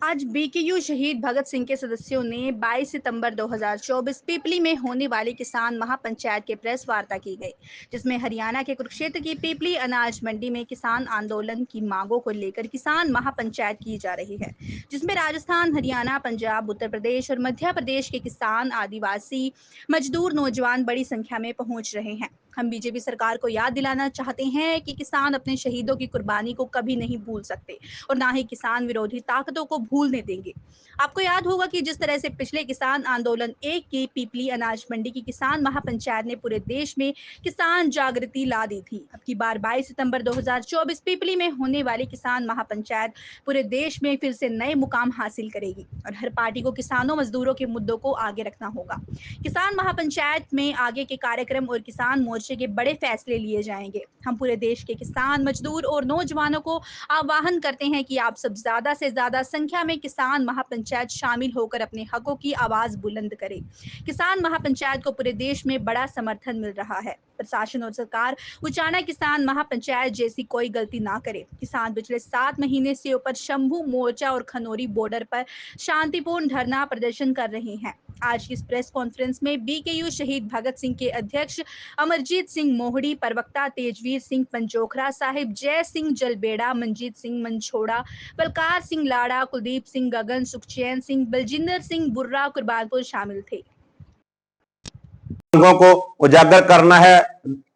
आज बीकेयू शहीद भगत सिंह के सदस्यों ने 22 सितंबर 2024 पीपली में होने वाली किसान महापंचायत के प्रेस वार्ता की गई, जिसमें हरियाणा के कुरुक्षेत्र की पीपली अनाज मंडी में किसान आंदोलन की मांगों को लेकर किसान महापंचायत की जा रही है, जिसमें राजस्थान, हरियाणा, पंजाब, उत्तर प्रदेश और मध्य प्रदेश के किसान, आदिवासी, मजदूर, नौजवान बड़ी संख्या में पहुंच रहे हैं। हम बीजेपी सरकार को याद दिलाना चाहते हैं कि किसान अपने शहीदों की कुर्बानी को कभी नहीं भूल सकते और ना ही किसान विरोधी ताकतों को भूलने देंगे। आपको याद होगा कि जिस तरह से पिछले किसान आंदोलन 1 की पीपली अनाज मंडी की किसान महापंचायत ने पूरे देश में किसान जागृति ला दी थी। अब की बार 22 सितंबर 2024 पीपली में होने वाली किसान महापंचायत पूरे देश में फिर से नए मुकाम हासिल करेगी और हर पार्टी को किसानों मजदूरों के मुद्दों को आगे रखना होगा। किसान महापंचायत में आगे के कार्यक्रम और किसान मोर्चे के बड़े फैसले लिए जाएंगे। हम पूरे देश के किसान, मजदूर और नौजवानों को आह्वान करते हैं कि आप सब ज्यादा से ज्यादा संख्या में किसान महापंचायत शामिल होकर अपने हकों की आवाज बुलंद करें। किसान महापंचायत को पूरे देश में बड़ा समर्थन मिल रहा है। प्रशासन और सरकार उचाना किसान महापंचायत जैसी कोई गलती ना करे। किसान पिछले 7 महीने से ऊपर शंभू मोर्चा और खनौरी बॉर्डर पर शांतिपूर्ण धरना प्रदर्शन कर रहे हैं। आज की इस प्रेस कॉन्फ्रेंस में बीकेयू शहीद भगत सिंह के अध्यक्ष अमरजीत सिंह मोहड़ी, प्रवक्ता तेजवीर सिंह पंजोखरा साहिब, जय सिंह जलबेड़ा, मंजीत सिंह मंछोड़ा, बलकार सिंह लाड़ा, कुलदीप सिंह गगन, सुखचैन सिंह, बलजिंदर सिंह बुर्रा कुर्बानपुर शामिल थे। को उजागर करना है।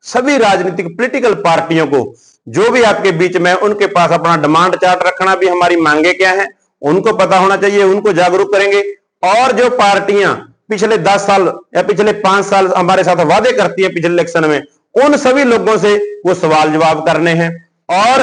सभी राजनीतिक पॉलिटिकल पार्टियों को जो भी आपके बीच में उनके पास अपना डिमांड चार्ट रखना भी हमारी मांगे क्या है उनको पता होना चाहिए, उनको जागरूक करेंगे। और जो पार्टियां पिछले 10 साल या पिछले 5 साल हमारे साथ वादे करती है पिछले इलेक्शन में, उन सभी लोगों से वो सवाल जवाब करने हैं और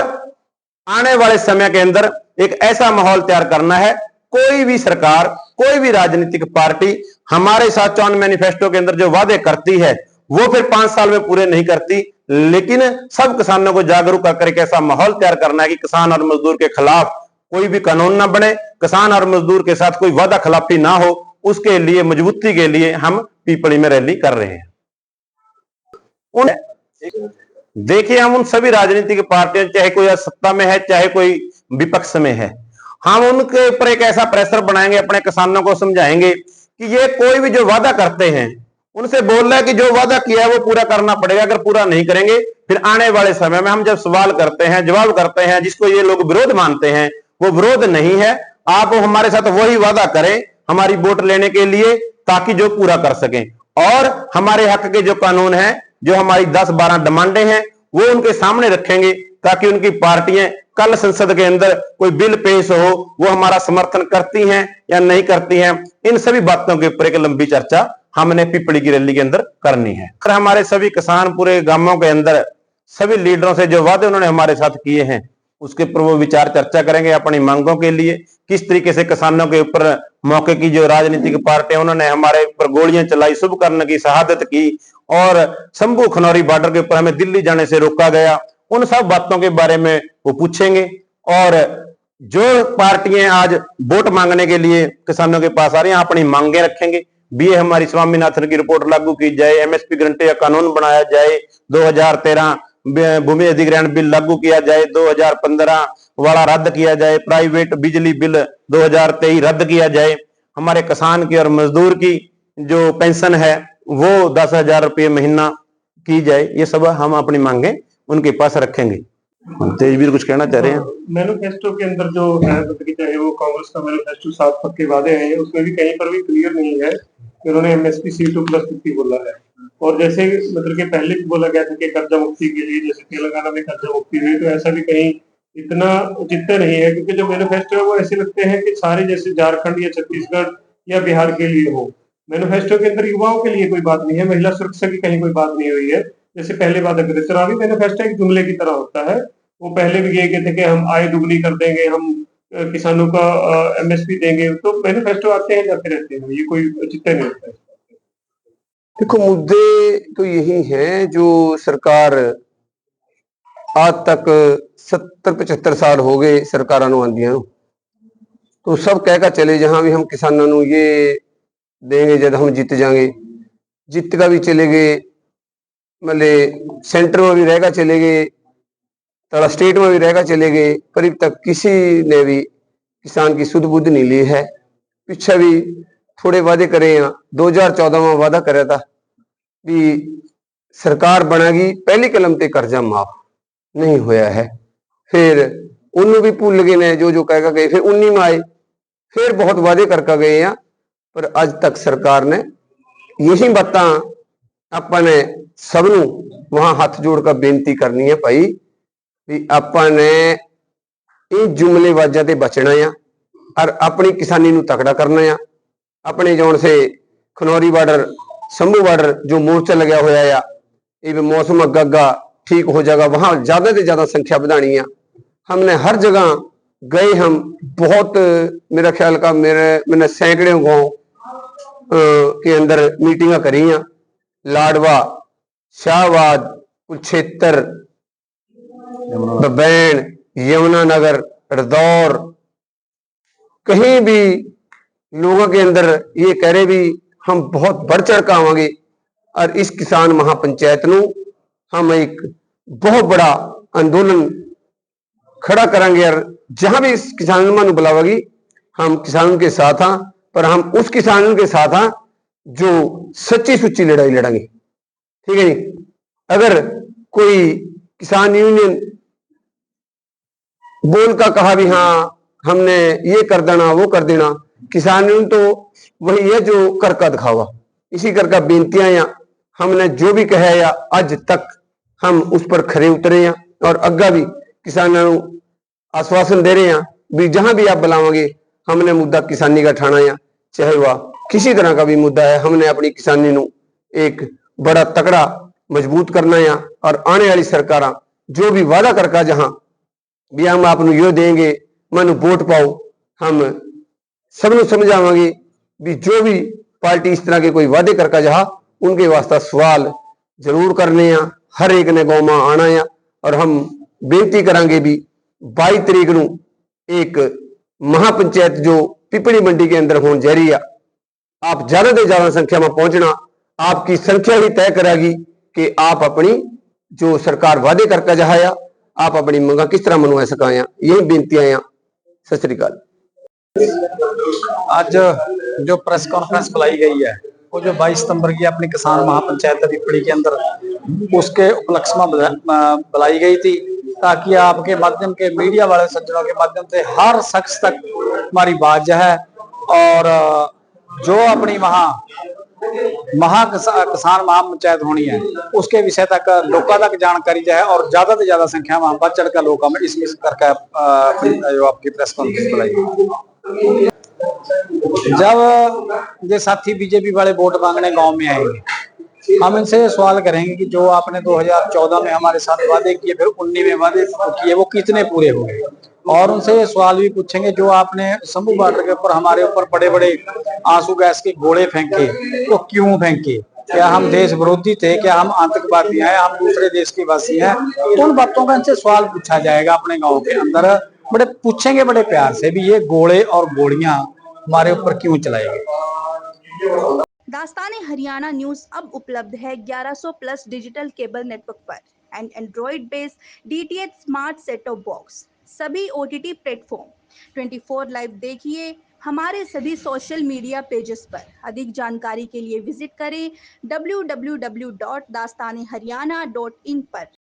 आने वाले समय के अंदर एक ऐसा माहौल तैयार करना है। कोई भी सरकार, कोई भी राजनीतिक पार्टी हमारे साथ चौन मैनिफेस्टो के अंदर जो वादे करती है वो फिर 5 साल में पूरे नहीं करती, लेकिन सब किसानों को जागरूक कर एक ऐसा माहौल तैयार करना है कि किसान और मजदूर के खिलाफ कोई भी कानून ना बने, किसान और मजदूर के साथ कोई वादा खिलाफी ना हो। उसके लिए मजबूती के लिए हम पीपली में रैली कर रहे हैं। देखिए, हम उन सभी राजनीतिक पार्टियों, चाहे कोई सत्ता में है चाहे कोई विपक्ष में है, हम उनके ऊपर एक ऐसा प्रेशर बनाएंगे, अपने किसानों को समझाएंगे कि ये कोई भी जो वादा करते हैं उनसे बोल रहा है कि जो वादा किया है वो पूरा करना पड़ेगा। अगर पूरा नहीं करेंगे फिर आने वाले समय में हम जब सवाल करते हैं, जवाब करते हैं, जिसको ये लोग विरोध मानते हैं वो विरोध नहीं है। आप हमारे साथ वही वादा करें हमारी वोट लेने के लिए, ताकि जो पूरा कर सकें और हमारे हक के जो कानून है, जो हमारी 10-12 डिमांडें हैं वो उनके सामने रखेंगे, ताकि उनकी पार्टियां कल संसद के अंदर कोई बिल पेश हो वो हमारा समर्थन करती हैं या नहीं करती हैं। इन सभी बातों के ऊपर एक लंबी चर्चा हमने पीपली की रैली के अंदर करनी है। और हमारे सभी किसान पूरे गांवों के अंदर सभी लीडरों से जो वादे उन्होंने हमारे साथ किए हैं उसके ऊपर वो विचार चर्चा करेंगे। अपनी मांगों के लिए किस तरीके से किसानों के ऊपर मौके की जो राजनीतिक पार्टियां उन्होंने हमारे ऊपर गोलियां चलाई, शुभ करने की शहादत की और शंभू खनौरी बॉर्डर के ऊपर हमें दिल्ली जाने से रोका गया, उन सब बातों के बारे में वो पूछेंगे। और जो पार्टियां आज वोट मांगने के लिए किसानों के पास आ रही हैं अपनी मांगे रखेंगे। बीए हमारी स्वामीनाथन की रिपोर्ट लागू की जाए, एमएसपी गारंटी का कानून बनाया जाए, 2013 भूमि अधिग्रहण बिल लागू किया जाए, 2015 वाला रद्द किया जाए, प्राइवेट बिजली बिल 2023 रद्द किया जाए, हमारे किसान की और मजदूर की जो पेंशन है वो 10,000 रुपये महीना की जाए। ये सब हम अपनी मांगे उनके पास रखेंगे। तेजवीर कुछ कहना चाह रहे हैं? मैनिफेस्टो के अंदर जो है, चाहे वो कांग्रेस का मैनिफेस्टो 7 पक्के वादे हैं, उसमें भी कहीं पर भी क्लियर नहीं है कि उन्होंने एमएसपी C2+50 बोला है। और जैसे मतलब कि पहले भी बोला गया था कि कर्जा मुक्ति के लिए, जैसे तेलंगाना में कर्जा मुक्ति हुई, तो ऐसा भी कहीं इतना जितना नहीं है, क्योंकि जो मैनिफेस्टो है वो ऐसे लगते हैं कि सारे जैसे झारखंड या छत्तीसगढ़ या बिहार के लिए हो। मैनिफेस्टो के अंदर युवाओं के लिए कोई बात नहीं है, महिला सुरक्षा की कहीं कोई बात नहीं हुई है। जैसे पहले वादा करे, चुनावी मैनिफेस्टो एक जुमले की तरह होता है। वो पहले भी ये कहते कि हम आय दुगनी कर देंगे, हम किसानों का एमएसपी देंगे, तो मैनिफेस्टो आते हैं जाते रहते हैं, ये कोई औचित्य नहीं होता है। देखो, मुद्दे तो यही हैं जो सरकार आज तक 70-75 साल हो गए सरकारां नूं आंदियां नूं, तो सब कह कर चले जहां भी हम किसानों नूं ये देंगे जब हम जीत जाएंगे, जीत का भी चले गए, मतलब सेंटर में भी रहेगा चले गए, थोड़ा स्टेट में भी रहेगा चले गए, पर अब तक किसी ने भी किसान की सुध बुध नहीं ली है। पिछे भी थोड़े वादे करे हैं। 2014 में वादा कराया था भी सरकार बनेगी पहली कलम ते कर्जा माफ, नहीं होया है। फिर उन्होंने भी भूल गए ने जो जो कह गए, फिर 19 में आए, फिर बहुत वादे करके गए हैं, पर अज तक सरकार ने यही बातां अपने सबनू वहां हाथ जोड़कर बेनती करनी है भाई भी अपने इन जुमलेबाजा ते बचना है और अपनी किसानी नू तकड़ा करना है। अपने जौन से खनौरी बॉर्डर, शंभू बॉर्डर जो मोर्चा लगा हुआ है, ये मौसम अग्गा अग्गा ठीक हो जाएगा, वहां ज्यादा से ज्यादा संख्या बढ़ानी है। हमने हर जगह गए, हम बहुत, मेरा ख्याल का मैंने सैकड़ों गांव के अंदर मीटिंग करी हैं। लाडवा, शाहबाद, कुरुक्षेत्र, बबैन, यमुनानगर, रदौर, कहीं भी लोगों के अंदर ये कह रहे भी हम बहुत बढ़ चढ़ कर आवांगे और इस किसान महापंचायत नू हम एक बहुत बड़ा आंदोलन खड़ा करेंगे और जहां भी इस किसानों में बुलावेगी हम किसानों के साथ हाँ, पर हम उस किसानों के साथ हाँ जो सच्ची सुच्ची लड़ाई लड़ेंगे। ठीक है जी। अगर कोई किसान यूनियन बोल का कहा भी हाँ हमने ये कर देना वो कर देना, किसान यूनियन तो वही है जो करका दिखावा। इसी करका बेनतियां या हमने जो भी कहा या आज तक हम उस पर खरे उतरे हैं और अग्गा भी किसानों आश्वासन दे रहे हैं भी जहां भी आप बुलाओगे हमने मुद्दा किसानी का ठाना है, चाहे वह किसी तरह का भी मुद्दा है। हमने अपनी किसानी नू एक बड़ा तकड़ा मजबूत करना है और आने वाली सरकार जो भी वादा करके जहां भी हम आप यो देंगे, मन वोट पाओ, हम सबनों समझावांगे भी जो भी पार्टी इस तरह के कोई वादे करके जहा उनके वास्ते सवाल जरूर करने हैं। हर एक ने गांव में आना है और हम बेनती करांगे भी 22 तारीख नू एक महापंचायत जो पिपली मंडी के अंदर होने जा रही है, आप ज्यादा से ज्यादा संख्या में पहुंचना। आपकी संख्या ही तय करेगी कि आप अपनी जो सरकार वादे करके जहाया आप अपनी मंगा किस तरह मनवा सकाया। यही बेनतियां हैं। सत श्री अकाल। आज जो प्रेस कॉन्फ्रेंस बुलाई गई है वो जो 22 सितंबर की अपनी किसान महापंचायत पिपली के अंदर उसके उपलक्ष्य में बुलाई गई थी, ताकि आपके माध्यम के मीडिया वाले सज्जनों के माध्यम से हर शख्स तक हमारी बात जो है और जो अपनी किसान महापंचायत होनी है उसके विषय तक लोगों तक जानकारी जो है और ज्यादा से ज्यादा संख्या में बढ़ चढ़ कर लोगों में इसमें करके जो आपकी प्रेस कॉन्फ्रेंस बुलाई। जब ये साथी बीजेपी वाले वोट मांगने गांव में आएंगे, हम इनसे सवाल करेंगे कि जो आपने 2014 में हमारे साथ वादे किए, फिर 19 में वादे किए, वो कितने पूरे हुए। और उनसे ये सवाल भी पूछेंगे जो आपने शंभू बॉर्डर के ऊपर हमारे ऊपर बड़े बड़े आंसू गैस के गोले फेंके, वो क्यों फेंके? क्या हम देश विरोधी थे? क्या हम आतंकवादी हैं? हम दूसरे देश के वासी हैं? उन बातों का इनसे सवाल पूछा जाएगा अपने गाँव के अंदर। बड़े पूछेंगे बड़े प्यार से भी ये गोले और गोलियां हमारे ऊपर क्यों चलाई गई। दास्ताने हरियाणा न्यूज अब उपलब्ध है 1100 प्लस डिजिटल केबल नेटवर्क पर and Android based DTH smart set top box, सभी OTT प्लेटफॉर्म 24 लाइव देखिए हमारे सभी सोशल मीडिया पेजेस पर। अधिक जानकारी के लिए विजिट करें www.dastaneharyana.in पर।